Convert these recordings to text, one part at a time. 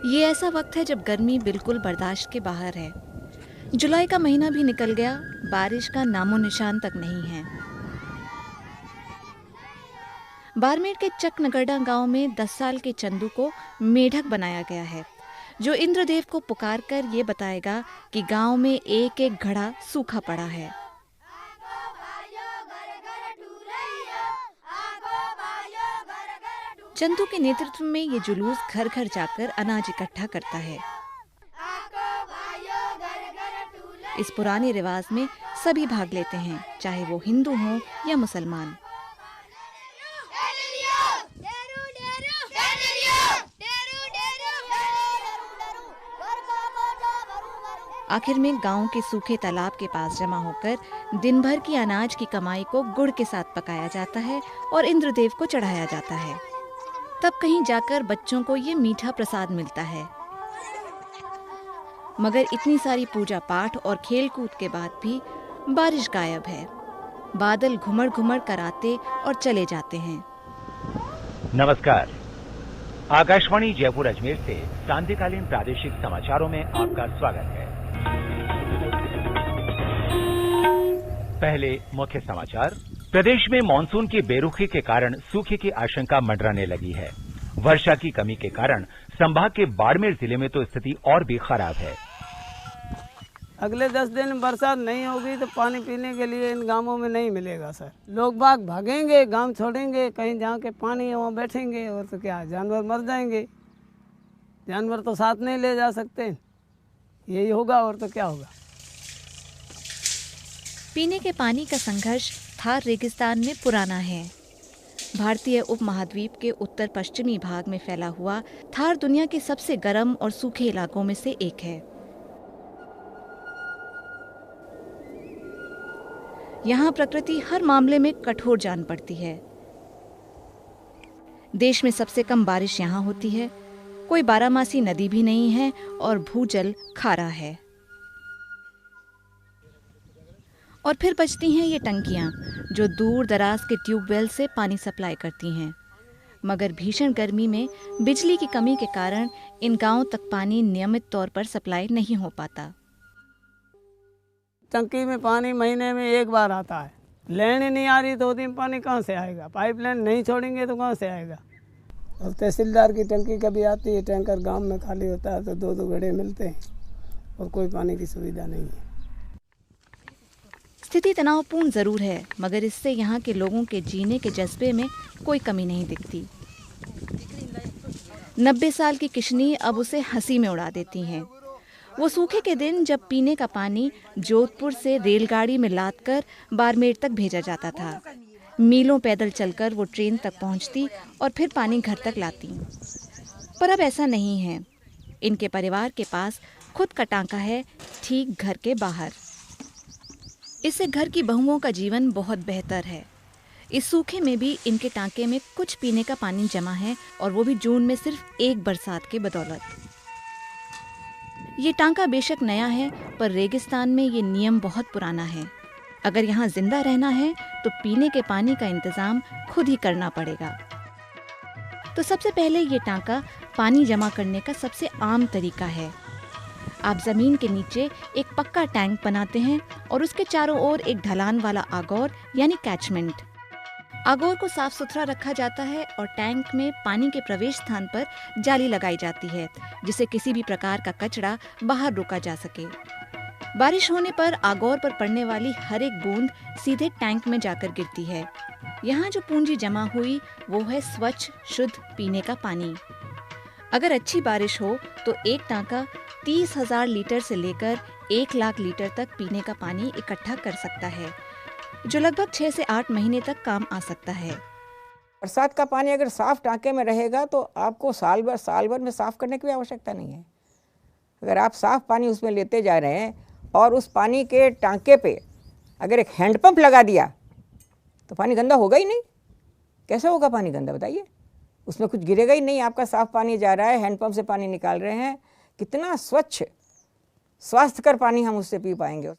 ये ऐसा वक्त है जब गर्मी बिल्कुल बर्दाश्त के बाहर है। जुलाई का महीना भी निकल गया, बारिश का नामो निशान तक नहीं है। बाड़मेर के चकनगरडा गांव में 10 साल के चंदू को मेढक बनाया गया है, जो इंद्रदेव को पुकार कर ये बताएगा कि गांव में एक एक घड़ा सूखा पड़ा है। चंदू के नेतृत्व में ये जुलूस घर घर जाकर अनाज इकट्ठा करता है। इस पुराने रिवाज में सभी भाग लेते हैं, चाहे वो हिंदू हों या मुसलमान। आखिर में गांव के सूखे तालाब के पास जमा होकर दिन भर की अनाज की कमाई को गुड़ के साथ पकाया जाता है और इंद्रदेव को चढ़ाया जाता है। तब कहीं जाकर बच्चों को ये मीठा प्रसाद मिलता है। मगर इतनी सारी पूजा पाठ और खेल कूद के बाद भी बारिश गायब है। बादल घुमड़ घुमड़ कर आते और चले जाते हैं। नमस्कार, आकाशवाणी जयपुर अजमेर से सांध्यकालीन प्रादेशिक समाचारों में आपका स्वागत है। पहले मुख्य समाचार। प्रदेश में मानसून की बेरुखी के कारण सूखे की आशंका मंडराने लगी है। वर्षा की कमी के कारण संभाग के बाड़मेर जिले में तो स्थिति और भी खराब है। अगले 10 दिन बरसात नहीं होगी तो पानी पीने के लिए इन गांवों में नहीं मिलेगा सर। लोग बाग भागेंगे, गांव छोड़ेंगे, कहीं जहाँ के पानी है वहाँ बैठेंगे, और तो क्या जानवर मर जाएंगे। जानवर तो साथ नहीं ले जा सकते, यही होगा और तो क्या होगा। पीने के पानी का संघर्ष थार रेगिस्तान में पुराना है। भारतीय उपमहाद्वीप के उत्तर पश्चिमी भाग में फैला हुआ थार दुनिया के सबसे गर्म और सूखे इलाकों में से एक है। यहाँ प्रकृति हर मामले में कठोर जान पड़ती है। देश में सबसे कम बारिश यहाँ होती है। कोई बारहमासी नदी भी नहीं है और भूजल खारा है। और फिर बचती हैं ये टंकियां, जो दूर दराज के ट्यूबवेल से पानी सप्लाई करती हैं। मगर भीषण गर्मी में बिजली की कमी के कारण इन गांवों तक पानी नियमित तौर पर सप्लाई नहीं हो पाता। टंकी में पानी महीने में एक बार आता है। लाइन ही नहीं आ रही तो 2 दिन पानी कहाँ से आएगा। पाइपलाइन नहीं छोड़ेंगे तो कहाँ से आएगा। और तहसीलदार की टंकी कभी आती है, टैंकर गांव में खाली होता है तो 2-2 घड़े मिलते हैं और कोई पानी की सुविधा नहीं है। स्थिति तनावपूर्ण जरूर है, मगर इससे यहाँ के लोगों के जीने के जज्बे में कोई कमी नहीं दिखती। 90 साल की किशनी अब उसे हंसी में उड़ा देती हैं। वो सूखे के दिन जब पीने का पानी जोधपुर से रेलगाड़ी में लादकर बाड़मेर तक भेजा जाता था। मीलों पैदल चलकर वो ट्रेन तक पहुंचती और फिर पानी घर तक लाती। पर अब ऐसा नहीं है। इनके परिवार के पास खुद का टांका है, ठीक घर के बाहर। इससे घर की बहुओं का जीवन बहुत बेहतर है। इस सूखे में भी इनके टांके में कुछ पीने का पानी जमा है, और वो भी जून में सिर्फ एक बरसात के बदौलत। ये टांका बेशक नया है, पर रेगिस्तान में ये नियम बहुत पुराना है। अगर यहाँ जिंदा रहना है तो पीने के पानी का इंतजाम खुद ही करना पड़ेगा। तो सबसे पहले ये टांका पानी जमा करने का सबसे आम तरीका है। आप जमीन के नीचे एक पक्का टैंक बनाते हैं और उसके चारों ओर एक ढलान वाला आगोर यानी कैचमेंट। आगोर को साफ सुथरा रखा जाता है और टैंक में पानी के प्रवेश स्थान पर जाली लगाई जाती है, जिससे किसी भी प्रकार का कचरा बाहर रोका जा सके। बारिश होने पर आगोर पर पड़ने वाली हर एक बूंद सीधे टैंक में जाकर गिरती है। यहाँ जो पूंजी जमा हुई वो है स्वच्छ शुद्ध पीने का पानी। अगर अच्छी बारिश हो तो एक टांका 30,000 लीटर से लेकर 1 लाख लीटर तक पीने का पानी इकट्ठा कर सकता है, जो लगभग 6 से 8 महीने तक काम आ सकता है। बरसात का पानी अगर साफ टांके में रहेगा तो आपको साल भर में साफ करने की भी आवश्यकता नहीं है। अगर आप साफ पानी उसमें लेते जा रहे हैं और उस पानी के टांके पे अगर एक हैंडपंप लगा दिया तो पानी गंदा होगा ही नहीं। कैसे होगा पानी गंदा बताइए? उसमें कुछ गिरेगा ही नहीं। आपका साफ पानी जा रहा है, हैंडपंप से पानी निकाल रहे हैं, कितना स्वच्छ स्वास्थ्यकर पानी हम उससे पी पाएंगे।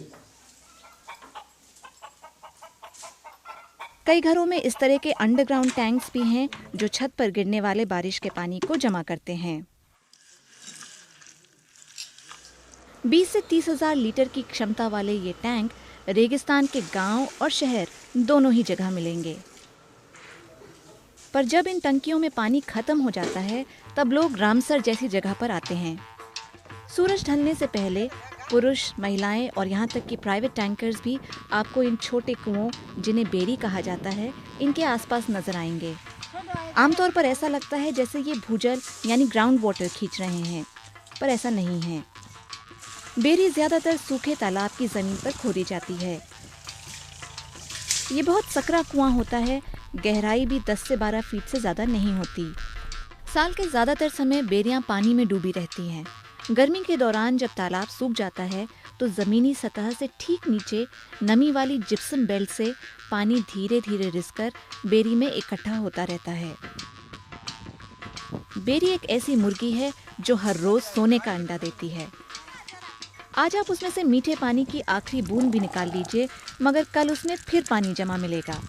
कई घरों में इस तरह के अंडरग्राउंड टैंक्स भी हैं, जो छत पर गिरने वाले बारिश के पानी को जमा करते हैं। 20 से 30 हजार लीटर की क्षमता वाले ये टैंक रेगिस्तान के गांव और शहर दोनों ही जगह मिलेंगे। पर जब इन टंकियों में पानी खत्म हो जाता है तब लोग रामसर जैसी जगह पर आते हैं। सूरज ढलने से पहले पुरुष, महिलाएं और यहाँ तक कि प्राइवेट टैंकर्स भी आपको इन छोटे कुओं, जिन्हें बेरी कहा जाता है, इनके आसपास नजर आएंगे। आमतौर पर ऐसा लगता है जैसे ये भूजल यानी ग्राउंड वाटर खींच रहे हैं, पर ऐसा नहीं है। बेरी ज्यादातर सूखे तालाब की जमीन पर खोदी जाती है। ये बहुत सकरा कुआं होता है, गहराई भी 10 से 12 फीट से ज्यादा नहीं होती। साल के ज्यादातर समय बेरियां पानी में डूबी रहती हैं। गर्मी के दौरान जब तालाब सूख जाता है तो जमीनी सतह से ठीक नीचे नमी वाली जिप्सम बेल्ट से पानी धीरे धीरे रिसकर बेरी में इकट्ठा होता रहता है। बेरी एक ऐसी मुर्गी है जो हर रोज सोने का अंडा देती है। आज आप उसमें से मीठे पानी की आखिरी बूंद भी निकाल लीजिए, मगर कल उसमें फिर पानी जमा मिलेगा।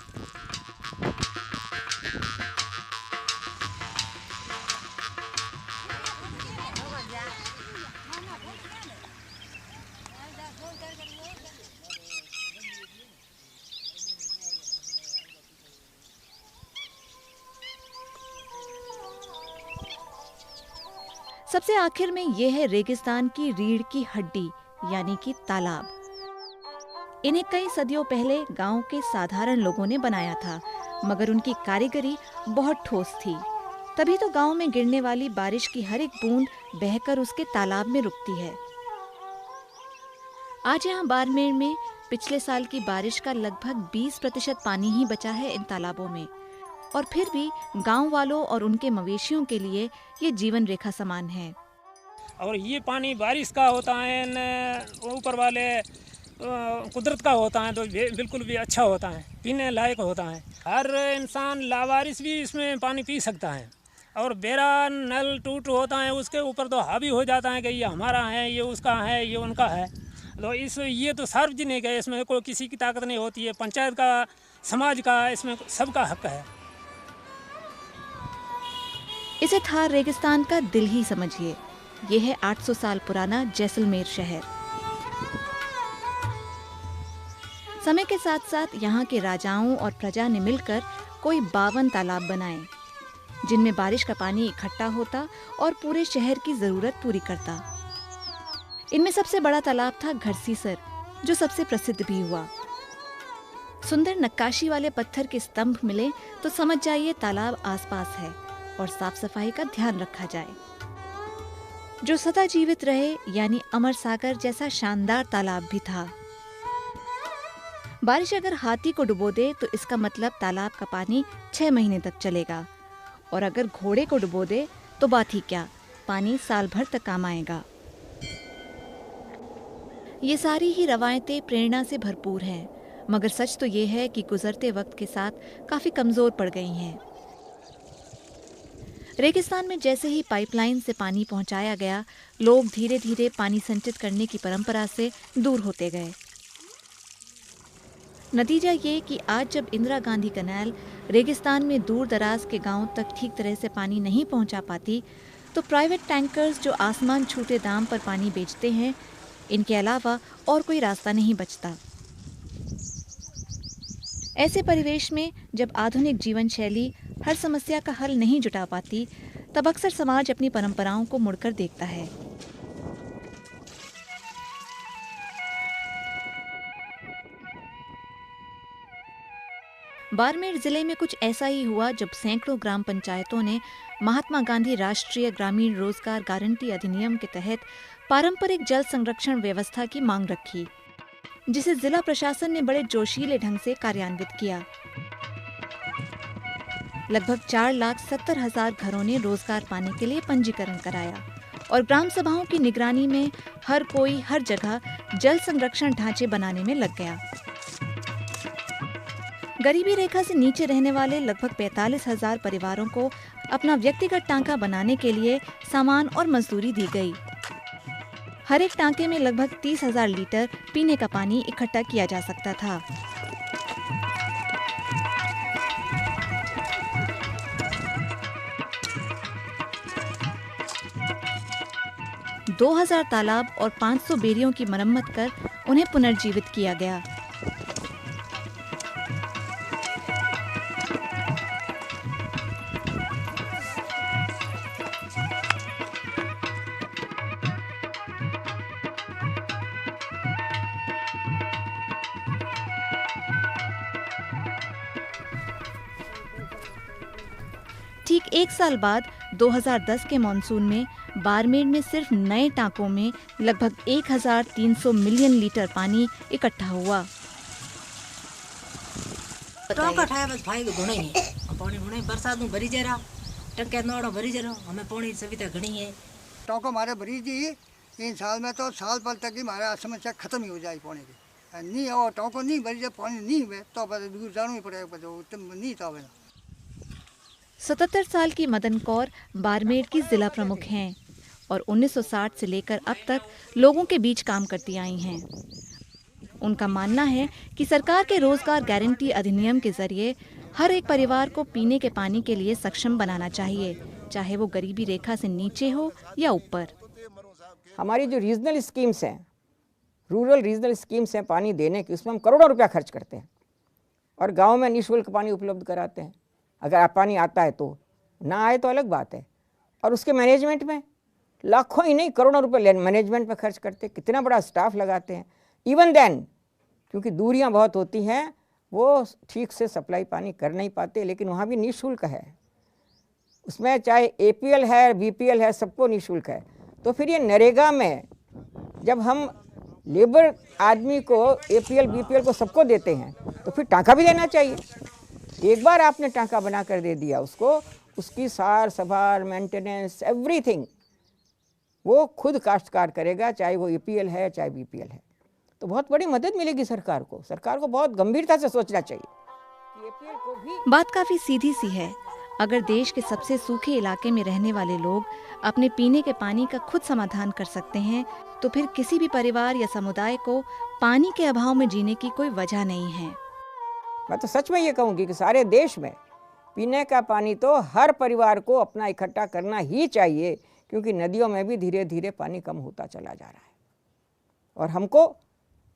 सबसे आखिर में यह है रेगिस्तान की रीढ़ की हड्डी यानी कि तालाब। इन्हें कई सदियों पहले गांव के साधारण लोगों ने बनाया था, मगर उनकी कारीगरी बहुत ठोस थी। तभी तो गांव में गिरने वाली बारिश की हर एक बूंद बहकर उसके तालाब में रुकती है। आज यहाँ बाड़मेर में पिछले साल की बारिश का लगभग 20% पानी ही बचा है इन तालाबों में, और फिर भी गांव वालों और उनके मवेशियों के लिए ये जीवन रेखा समान है। और ये पानी बारिश का होता है, ऊपर वाले कुदरत का होता है, तो बिल्कुल भी अच्छा होता है, पीने लायक होता है। हर इंसान लावारिस भी इसमें पानी पी सकता है। और बेरा नल टूट होता है, उसके ऊपर तो हावी हो जाता है कि ये हमारा है, ये उसका है, ये उनका है। तो ये तो सार्वजनिक है, इसमें कोई किसी की ताकत नहीं होती है। पंचायत का, समाज का, इसमें सबका हक है। इसे थार रेगिस्तान का दिल ही समझिए। ये है 800 साल पुराना जैसलमेर शहर। समय के साथ साथ यहाँ के राजाओं और प्रजा ने मिलकर कोई 52 तालाब बनाए, जिनमें बारिश का पानी इकट्ठा होता और पूरे शहर की जरूरत पूरी करता। इनमें सबसे बड़ा तालाब था घरसीसर, जो सबसे प्रसिद्ध भी हुआ। सुंदर नक्काशी वाले पत्थर के स्तंभ मिले तो समझ जाइए तालाब आसपास है और साफ सफाई का ध्यान रखा जाए। जो सदा जीवित रहे यानी अमर सागर जैसा शानदार तालाब भी था। बारिश अगर हाथी को डुबो दे तो इसका मतलब तालाब का पानी 6 महीने तक चलेगा, और अगर घोड़े को डुबो दे तो बात ही क्या, पानी साल भर तक काम आएगा। ये सारी ही रवायतें प्रेरणा से भरपूर हैं, मगर सच तो ये है कि गुजरते वक्त के साथ काफी कमजोर पड़ गई हैं। रेगिस्तान में जैसे ही पाइपलाइन से पानी पहुंचाया गया, लोग धीरे धीरे पानी संचित करने की परंपरा से दूर होते गए। नतीजा ये कि आज जब इंदिरा गांधी कैनाल रेगिस्तान में दूर दराज के गांवों तक ठीक तरह से पानी नहीं पहुंचा पाती, तो प्राइवेट टैंकर्स जो आसमान छूते दाम पर पानी बेचते हैं, इनके अलावा और कोई रास्ता नहीं बचता। ऐसे परिवेश में जब आधुनिक जीवन शैली हर समस्या का हल नहीं जुटा पाती, तब अक्सर समाज अपनी परंपराओं को मुड़कर देखता है। बाड़मेर जिले में कुछ ऐसा ही हुआ जब सैकड़ों ग्राम पंचायतों ने महात्मा गांधी राष्ट्रीय ग्रामीण रोजगार गारंटी अधिनियम के तहत पारंपरिक जल संरक्षण व्यवस्था की मांग रखी, जिसे जिला प्रशासन ने बड़े जोशीले ढंग से कार्यान्वित किया। लगभग 4,70,000 घरों ने रोजगार पाने के लिए पंजीकरण कराया, और ग्राम सभाओं की निगरानी में हर कोई हर जगह जल संरक्षण ढांचे बनाने में लग गया। गरीबी रेखा से नीचे रहने वाले लगभग 45,000 परिवारों को अपना व्यक्तिगत टांका बनाने के लिए सामान और मजदूरी दी गई। हर एक टांके में लगभग 30,000 लीटर पीने का पानी इकट्ठा किया जा सकता था। 2000 तालाब और 500 बेड़ियों की मरम्मत कर उन्हें पुनर्जीवित किया गया। ठीक 1 साल बाद 2010 के मॉनसून में बाड़मेर में सिर्फ नए टांकों में लगभग 1300 मिलियन लीटर पानी इकट्ठा हुआ। टाँका ठाया बस भाई घणो ही है, पानी घणो बरसात में भरी जा रहा, टंके नौड़ा भरी जा रहा, हमें पानी सुविधा घणी है। टाँका हमारे भरी जी इन साल में तो साल भर तक ही हमारा समस्या खत्म ही हो जाए पानी की। नहीं और टाँका नहीं भरी जाए पानी नहीं हुए तो दूर जाना ही पड़ेगा, नहीं तो 77 साल की मदन कौर बाड़मेर की जिला प्रमुख हैं और 1960 से लेकर अब तक लोगों के बीच काम करती आई हैं। उनका मानना है कि सरकार के रोजगार गारंटी अधिनियम के जरिए हर एक परिवार को पीने के पानी के लिए सक्षम बनाना चाहिए, चाहे वो गरीबी रेखा से नीचे हो या ऊपर। हमारी जो रीजनल स्कीम्स हैं, रूरल रीजनल स्कीम्स हैं पानी देने की, उसमें हम करोड़ों रुपया खर्च करते हैं और गाँव में निःशुल्क पानी उपलब्ध कराते हैं। अगर आप पानी आता है तो, ना आए तो अलग बात है। और उसके मैनेजमेंट में लाखों ही नहीं करोड़ों रुपए मैनेजमेंट में खर्च करते, कितना बड़ा स्टाफ लगाते हैं। इवन देन क्योंकि दूरियां बहुत होती हैं वो ठीक से सप्लाई पानी कर नहीं पाते, लेकिन वहाँ भी निःशुल्क है। उसमें चाहे APL है BPL है, सबको निःशुल्क है। तो फिर ये नरेगा में जब हम लेबर आदमी को APL BPL को सबको देते हैं तो फिर टाँका भी देना चाहिए। एक बार आपने टाँका बना कर दे दिया उसको, उसकी सार संभाल मेंटेनेंस एवरीथिंग वो खुद काश्तकार करेगा, चाहे वो APL है चाहे BPL है। तो बहुत बड़ी मदद मिलेगी सरकार को। सरकार को बहुत गंभीरता से सोचना चाहिए कि APL को भी। बात काफी सीधी सी है। अगर देश के सबसे सूखे इलाके में रहने वाले लोग अपने पीने के पानी का खुद समाधान कर सकते हैं तो फिर किसी भी परिवार या समुदाय को पानी के अभाव में जीने की कोई वजह नहीं है। मैं तो सच में ये कहूँगी कि सारे देश में पीने का पानी तो हर परिवार को अपना इकट्ठा करना ही चाहिए, क्योंकि नदियों में भी धीरे धीरे पानी कम होता चला जा रहा है और हमको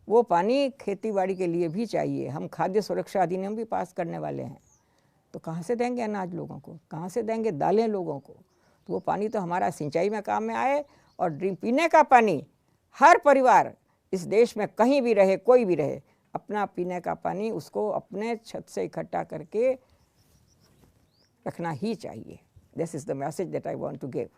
वो पानी खेतीबाड़ी के लिए भी चाहिए। हम खाद्य सुरक्षा अधिनियम भी पास करने वाले हैं, तो कहाँ से देंगे अनाज लोगों को, कहाँ से देंगे दालें लोगों को। तो वो पानी तो हमारा सिंचाई में काम में आए और पीने का पानी हर परिवार इस देश में कहीं भी रहे, कोई भी रहे, अपना पीने का पानी उसको अपने छत से इकट्ठा करके रखना ही चाहिए। This is the message that I want to give.